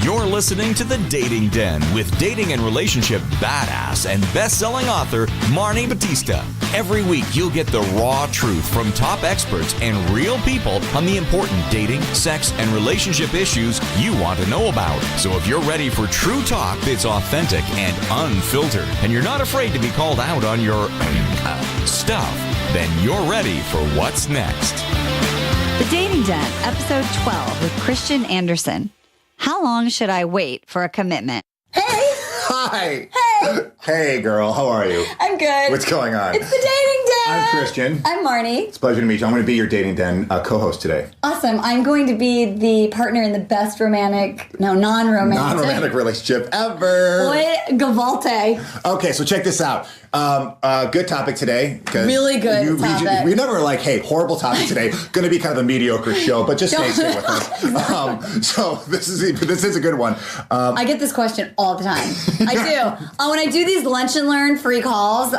You're listening to The Dating Den with dating and relationship badass and best-selling author Marni Batista. Every week, you'll get the raw truth from top experts and real people on the important dating, sex, and relationship issues you want to know about. So if you're ready for true talk that's authentic and unfiltered, and you're not afraid to be called out on your stuff, then you're ready for what's next. The Dating Den, episode 12 with Christian Anderson. How long should I wait for a commitment? Hey! Hi! Hey! Hey, girl. How are you? I'm good. What's going on? It's the Dating Den! I'm Christian. I'm Marni. It's a pleasure to meet you. I'm going to be your Dating Den co-host today. Awesome. I'm going to be the partner in the best non-romantic relationship ever. Boy, Gavalte. Okay, so check this out. Good topic today. Really good topic. We never like, hey, horrible topic today. Going to be kind of a mediocre show, but just stay with us. So this is a good one. I get this question all the time. I do. When I do these lunch and learn free calls,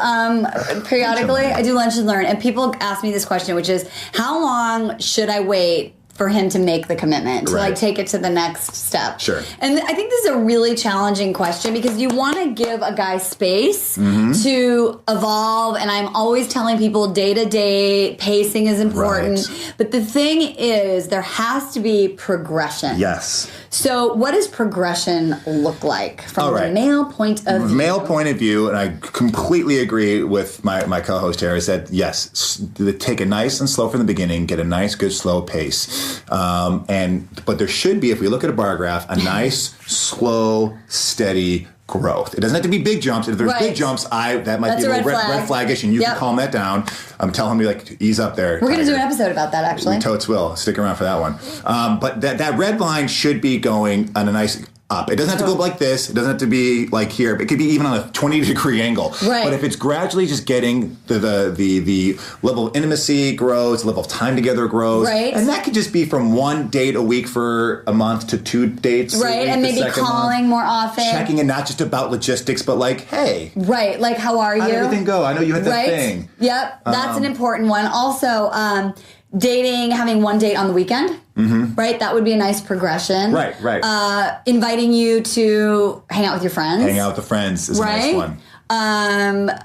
periodically, I do lunch and learn, and people ask me this question, which is, how long should I wait for him to make the commitment, to like take it to the next step? Sure. And I think this is a really challenging question because you want to give a guy space to evolve. And I'm always telling people day-to-day pacing is important. Right. But the thing is, there has to be progression. Yes. So what does progression look like from a male point of view? Male point of view, and I completely agree with my co-host here, is that, yes, take it nice and slow from the beginning, get a nice, good, slow pace. But there should be, if we look at a bar graph, a nice, slow, steady growth. It doesn't have to be big jumps. If there's big jumps, that might be a little red flaggish, and you can calm that down. I'm telling you, like, ease up there. We're going to do an episode about that, actually. We totes will. Stick around for that one. But that red line should be going on a nice up. It doesn't have to go like this. It doesn't have to be like here. It could be even on a 20-degree angle. Right. But if it's gradually just getting the level of intimacy grows, the level of time together grows. Right. And that could just be from one date a week for a month to 2 dates. Right. And maybe calling more often. Checking in, not just about logistics, but like, hey. Right. Like, how are you? How'd everything go? I know you had that thing. Yep. That's an important one. Also, dating, having one date on the weekend. Right? That would be a nice progression. Right. Inviting you to hang out with your friends. Hang out with the friends is a nice one.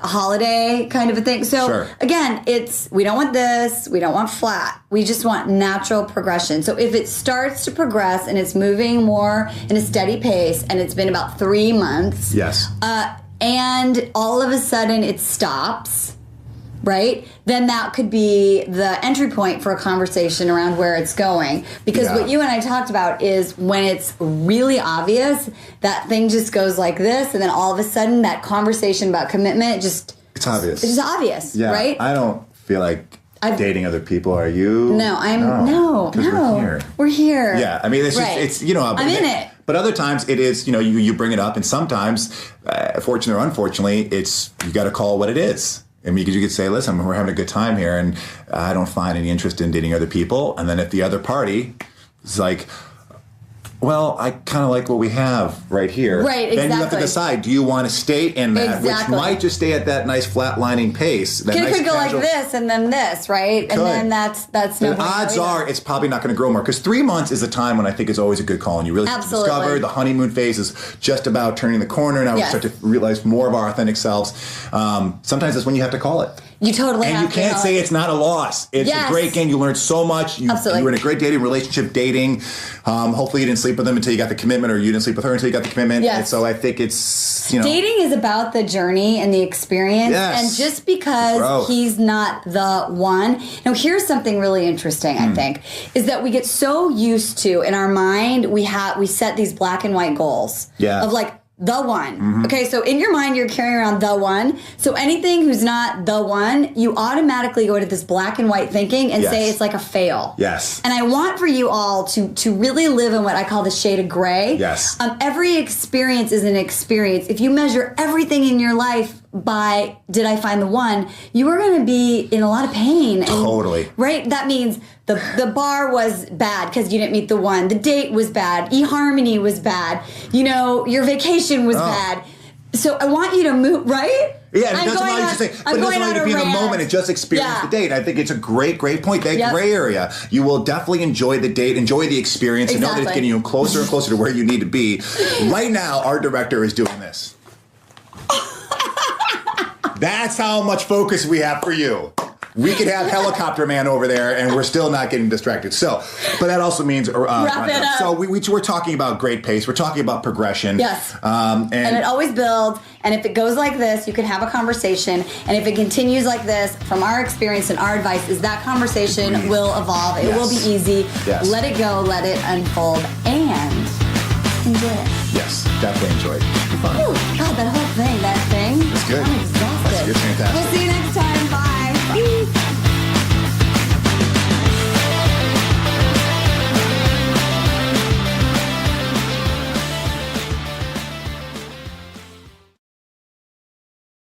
Holiday kind of a thing. So again, we don't want this, we don't want flat. We just want natural progression. So if it starts to progress and it's moving more in a steady pace and it's been about 3 months. Yes. And all of a sudden it stops. Right? Then that could be the entry point for a conversation around where it's going. Because what you and I talked about is when it's really obvious, that thing just goes like this, and then all of a sudden that conversation about commitment it's obvious. It's just obvious, right? I don't feel like dating other people. Are you? No, no. We're here. Yeah, I mean, it's just, it's, you know. I'm in it. But other times it is, you know, you bring it up, and sometimes, fortunately or unfortunately, you got to call it what it is. I mean, because you could say, listen, we're having a good time here, and I don't find any interest in dating other people. And then if the other party is like, well, I kind of like what we have right here. Right, exactly. Then you have to decide, do you want to stay in that, which might just stay at that nice flatlining pace. That it could go like this and then this, right? And then that's no. And odds are it's probably not going to grow more, because 3 months is a time when I think is always a good call, and you really discover the honeymoon phase is just about turning the corner. Now we start to realize more of our authentic selves. Sometimes that's when you have to call it. You totally have to. And you can't say it's not a loss. It's a great game. You learned so much. You were in a great dating relationship, dating. Hopefully you didn't sleep with them until you got the commitment, or you didn't sleep with her until you got the commitment. Yes. And so I think it's, dating is about the journey and the experience. Yes. And just because he's not the one. Now, here's something really interesting, I think, is that we get so used to, in our mind, we set these black and white goals. Yeah. Of like, the one. Okay, so in your mind, you're carrying around the one. So anything who's not the one, you automatically go to this black and white thinking and say it's like a fail. Yes. And I want for you all to really live in what I call the shade of gray. Yes. Every experience is an experience. If you measure everything in your life by, did I find the one, you are going to be in a lot of pain. And, totally. Right? That means the bar was bad because you didn't meet the one. The date was bad. eHarmony was bad. Your vacation was bad. So I want you to move, right? Yeah, and it doesn't allow you to say, but it doesn't allow you to be in the moment and just experience the date. I think it's a great point. That gray area, you will definitely enjoy the date, enjoy the experience, and know that it's getting you closer and closer to where you need to be. Right now, our director is doing this. That's how much focus we have for you. We could have Helicopter Man over there, and we're still not getting distracted. So, but that also means wrap it up. So we're talking about great pace. We're talking about progression. Yes. And it always builds. And if it goes like this, you can have a conversation. And if it continues like this, from our experience and our advice, is that conversation will evolve. It will be easy. Yes. Let it go. Let it unfold. And enjoy it. Yes, definitely enjoy it. It'll be fun. Ooh, God, that whole thing, that thing. That's good. I'm exhausted. That's good, fantastic. We'll see you next